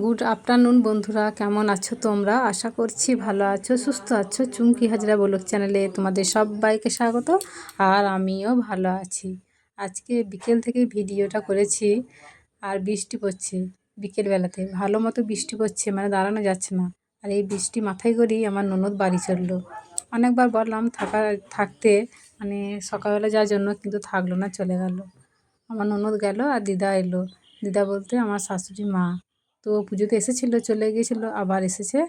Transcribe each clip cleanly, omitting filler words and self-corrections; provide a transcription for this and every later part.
Good afternoon বন্ধুরা, কেমন আছো তোমরা? আশা করছি ভালো আছো, সুস্থ আছো। চুমকি হাজরা ব্লগ চ্যানেলে তোমাদের সবাইকে স্বাগত। আর আমিও ভালো আছি। আজকে বিকেল থেকে ভিডিওটা করেছি আর বৃষ্টি পড়ছে। বিকেলবেলাতে ভালো মতো বৃষ্টি পড়ছে, মানে দাঁড়ানো যাচ্ছে না। আর এই বৃষ্টি মাথায় করেই আমার ননদ বাড়ি চললো। অনেকবার বললাম থাকতে, মানে সকালবেলা যাওয়ার জন্য, কিন্তু থাকলো না, চলে গেল। আমার ননদ গেল আর দিদা এলো। দিদা বলতে আমার শাশুড়ি মা। তো পুজোতে এসেছিলো, চলে গিয়েছিলো, আবার এসেছে।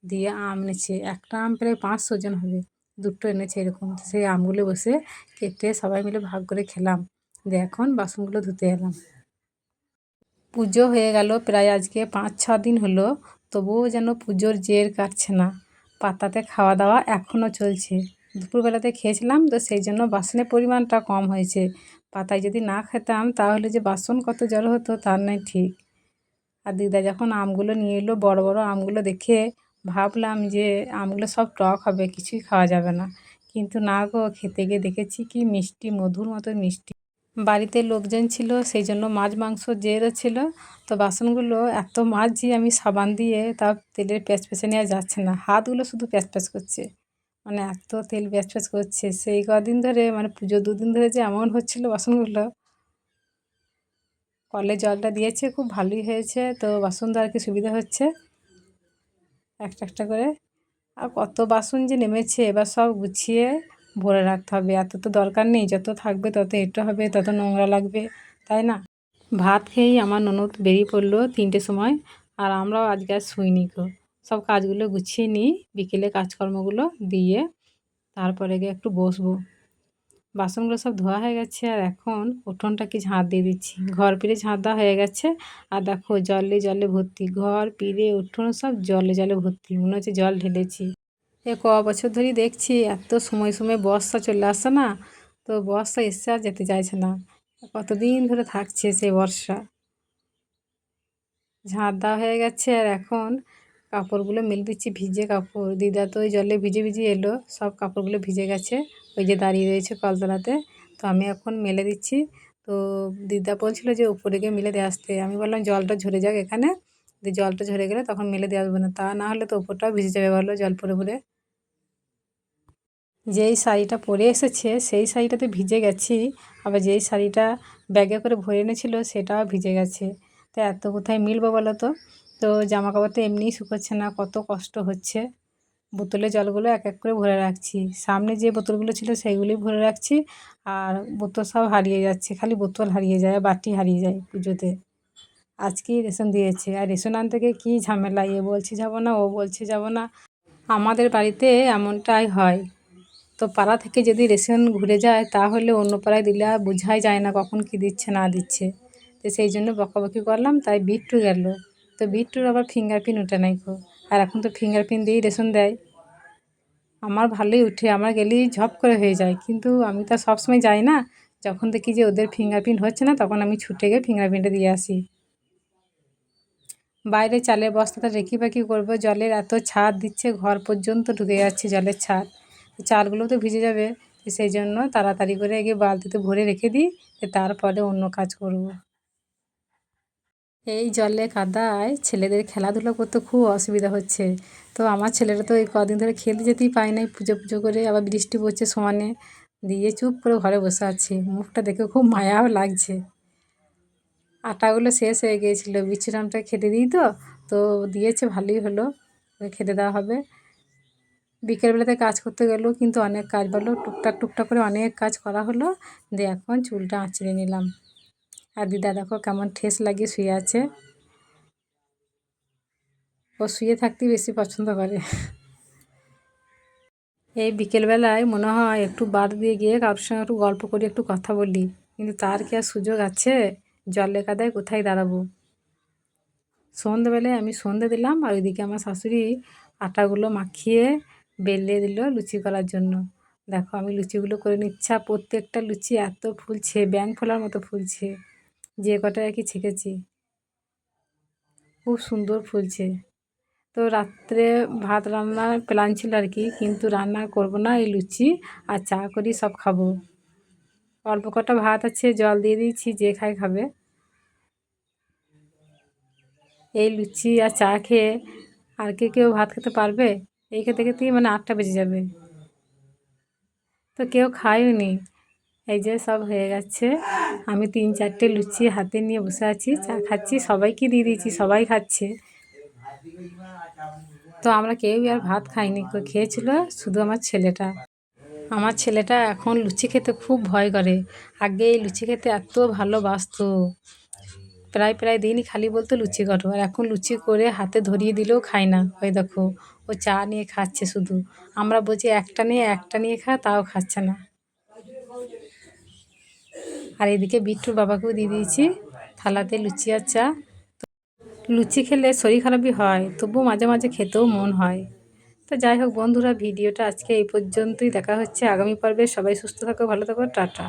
দিয়ে আম এনেছে, একটা আম প্রায় 500 জন হবে। দুটো এনেছে এরকম। সেই আমগুলো বসে কেটে সবাই মিলে ভাগ করে খেলাম। দিয়ে এখন বাসনগুলো ধুতে এলাম। পুজো হয়ে গেল প্রায় আজকে 5-6 দিন হলো, তবুও যেন পুজোর জের কাটছে না। পাতাতে খাওয়া দাওয়া এখনও চলছে। দুপুরবেলাতে খেয়েছিলাম, তো সেই জন্য বাসনের পরিমাণটা কম হয়েছে। পাতায় যদি না খেতাম তাহলে যে বাসন কত জড়ো হতো তার নয় ঠিক। আর দিদা যখন আমগুলো নিয়ে এলো, বড় বড় আমগুলো দেখে ভাবলাম যে আমগুলো সব টক হবে, কিছুই খাওয়া যাবে না। কিন্তু না গো, খেতে গিয়ে দেখেছি কি মিষ্টি, মধুর মতো মিষ্টি। বাড়িতে লোকজন ছিল, সেই জন্য মাছ মাংস জেরও ছিল। তো বাসনগুলো এত মাজছি আমি সাবান দিয়ে, তা তেলের প্যাচপ্যাচে নেওয়া যাচ্ছে না, হাতগুলো শুধু প্যাচপ্যাচ করছে। মানে এত তেল প্যাচপ্যাচ করছে সেই কদিন ধরে, মানে পুজো 2 দিন ধরে যে এমন হচ্ছিল বাসনগুলো। কলে জলটা দিয়েছে, খুব ভালোই হয়েছে, তো বাসন ধোয়ার কি সুবিধা হচ্ছে একটা একটা করে। আর কত বাসন যে নেমেছে, এবার সব গুছিয়ে ভরে রাখতে হবে। এত তো দরকার নেই, যত থাকবে তত হেঁটে হবে, তত নোংরা লাগবে, তাই না? ভাত খেয়েই আমার ননদ বেরিয়ে পড়লো 3টের সময়। আর আমরাও আজকে আর শুইনি গো, সব কাজগুলো গুছিয়ে নিই, বিকেলে কাজকর্মগুলো দিয়ে তারপরে গিয়ে একটু বসবো। বাসনগুলো সব ধোয়া হয়ে গেছে, আর এখন উঠোনটাকে ঝাঁট দিয়ে দিচ্ছি। ঘর পিড়ে ঝাঁট দেওয়া হয়ে গেছে। আর দেখো জলে জলে ভর্তি, ঘর পিড়ে উঠোন সব জলে জলে ভর্তি, মনে হচ্ছে জল ঢেলেছি। ক বছর ধরেই দেখছি এত সময় সময় বর্ষা চলে আসছে না, তো বর্ষা এসছে আর যেতে চাইছে না। কতদিন ধরে থাকছে সেই বর্ষা। ঝাঁট দেওয়া হয়ে গেছে, আর এখন কাপড়গুলো মেলে দিচ্ছি, ভিজে কাপড়। দিদা তো ওই জলে ভিজে ভিজে এলো, সব কাপড়গুলো ভিজে গেছে, ওই যে দাঁড়িয়ে রয়েছে কলতলাতে। তো আমি এখন মেলে দিচ্ছি। তো দিদা বলছিল যে উপরে গিয়ে মেলে দিয়ে আসতে, আমি বললাম জলটা ঝরে যাক এখানে, দিয়ে জলটা ঝরে গেলে তখন মেলে দিয়ে আসবো না, তা না হলে তো উপরটাও ভিজে যাবে, বলো জল পরে পরে। যেই শাড়িটা পরে এসেছে সেই শাড়িটাতে ভিজে গেছি, আবার যেই শাড়িটা ব্যাগে করে ভরে এনেছিল সেটাও ভিজে গেছে। তো এত কোথায় মিলবো বলো তো? তো জামা কাপড় তো এমনিই শুকোচ্ছে না, কত কষ্ট হচ্ছে। বোতলে জলগুলো এক এক করে ভরে রাখছি, সামনে যে বোতলগুলো ছিল সেইগুলোই ভরে রাখছি। আর বোতল সব হারিয়ে যাচ্ছে, খালি বোতল হারিয়ে যায়, বাটি হারিয়ে যায় পুজোতে। আজকেই রেশন দিয়েছে, আর রেশন আনতে গিয়ে কী ঝামেলা, এ বলছে যাবো না, ও বলছে যাবো না। আমাদের বাড়িতে এমনটাই হয়। তো পাড়া থেকে যদি রেশন ঘুরে যায় তাহলে অন্য পাড়ায় দিলে আর বোঝাই যায় না কখন কী দিচ্ছে না দিচ্ছে। তো সেই জন্য বকাবকি করলাম, তাই বিট্টু গেল। তো বিট্টুর আবার ফিঙ্গারপ্রিন্ট ওঠে নাই গো, আর এখন তো ফিঙ্গারপ্রিন্ট দিয়েই রেশন দেয়। আমার ভালোই উঠে, আমার গেলেই ঝপ করে হয়ে যায়, কিন্তু আমি তো সবসময় যাই না। যখন দেখি যে ওদের ফিঙ্গারপ্রিন্ট হচ্ছে না, তখন আমি ছুটে গিয়ে ফিঙ্গারপ্রিন্টটা দিয়ে আসি। বাইরে চালের বস্তাটা রেখি করবো, জলের এত ছাদ দিচ্ছে, ঘর পর্যন্ত ঢুকে যাচ্ছে জলের ছাদ। চালগুলো তো ভিজে যাবে, তো সেই জন্য তাড়াতাড়ি করে গিয়ে বালতিতে ভরে রেখে দিই, তারপরে অন্য কাজ করব। এই জলে কাদায় ছেলেদের খেলাধুলো করতে খুব অসুবিধা হচ্ছে। তো আমার ছেলেরা তো এই কদিন ধরে খেলতে যেতেই পায় নাই, পুজো পুজো করে, আবার বৃষ্টি পড়ছে সমানে, দিয়ে চুপ করে ঘরে বসে আছে। মুখটা দেখে খুব মায়াও লাগছে। আটাগুলো শেষ হয়ে গিয়েছিলো, বিছুরামটা খেতে দিই, তো তো দিয়েছে, ভালোই হলো, খেতে দেওয়া হবে। বিকেলবেলাতে কাজ করতে গেলেও কিন্তু অনেক কাজ, বলো টুকটাক টুকটাক করে অনেক কাজ করা হলো। দিয়ে এখন চুলটা আঁচড়ে নিলাম। আর দিদা দেখো কেমন ঠেস লাগিয়ে শুয়ে আছে, ও শুয়ে থাকতেই বেশি পছন্দ করে। এই বিকেলবেলায় মনে হয় একটু বার দিয়ে গিয়ে কারোর সঙ্গে একটু গল্প করি, একটু কথা বলি, কিন্তু তার কি আর সুযোগ আছে? জলে কাদায় কোথায় দাঁড়াবো? সন্ধ্যেবেলায় আমি সন্ধ্যে দিলাম, আর ওইদিকে আমার শাশুড়ি আটাগুলো মাখিয়ে বেলে দিল লুচি করার জন্য। দেখো আমি লুচিগুলো করে নিচ্ছি, আর প্রত্যেকটা লুচি এত ফুলছে, ব্যাঙ ফোলার মতো ফুলছে, যে কটা আর কি ছেঁকেছি, খুব সুন্দর ফুলছে। তো রাত্রে ভাত রান্নার প্ল্যান ছিল আর কি, কিন্তু রান্না করব না, এই লুচি আর চা করি সব খাবো। অল্প কটা ভাত আছে, জল দিয়ে দিয়েছি, যে খায় খাবে। এই লুচি আর চা খেয়ে আর কেউ ভাত খেতে পারবে? এই খেতে খেতেই মানে 8টা বেজে যাবে। তো কেউ খায়ও নি। এই যে সব হয়ে গেছে, আমি 3-4টে লুচি হাতে নিয়ে বসে আছি, চা খাচ্ছি, সবাইকে দিয়ে দিয়েছি, সবাই খাচ্ছে। তো আমরা কেউই আর ভাত খাইনি, খেয়েছিল শুধু আমার ছেলেটা। আমার ছেলেটা এখন লুচি খেতে খুব ভয় করে। আগে এই লুচি খেতে এত ভালোবাসতো, প্রায় দিনই খালি বলতো লুচি করো, আর এখন লুচি করে হাতে ধরিয়ে দিলেও খায় না। ওই দেখো, ও চা নিয়ে খাচ্ছে শুধু। আমরা বলছি একটা নিয়ে খা, তাও খাচ্ছে না। আর এদিকে বিট্টুর বাবাকেও দিয়ে দিয়েছি থালাতে লুচি আর চা। লুচি খেলে শরীর খারাপই হয়, তবুও মাঝে মাঝে খেতেও মন হয়। তো যাই হোক বন্ধুরা, ভিডিওটা আজকে এই পর্যন্তই। দেখা হচ্ছে আগামী পর্বে। সবাই সুস্থ থাকো, ভালো থাকো, টাটা।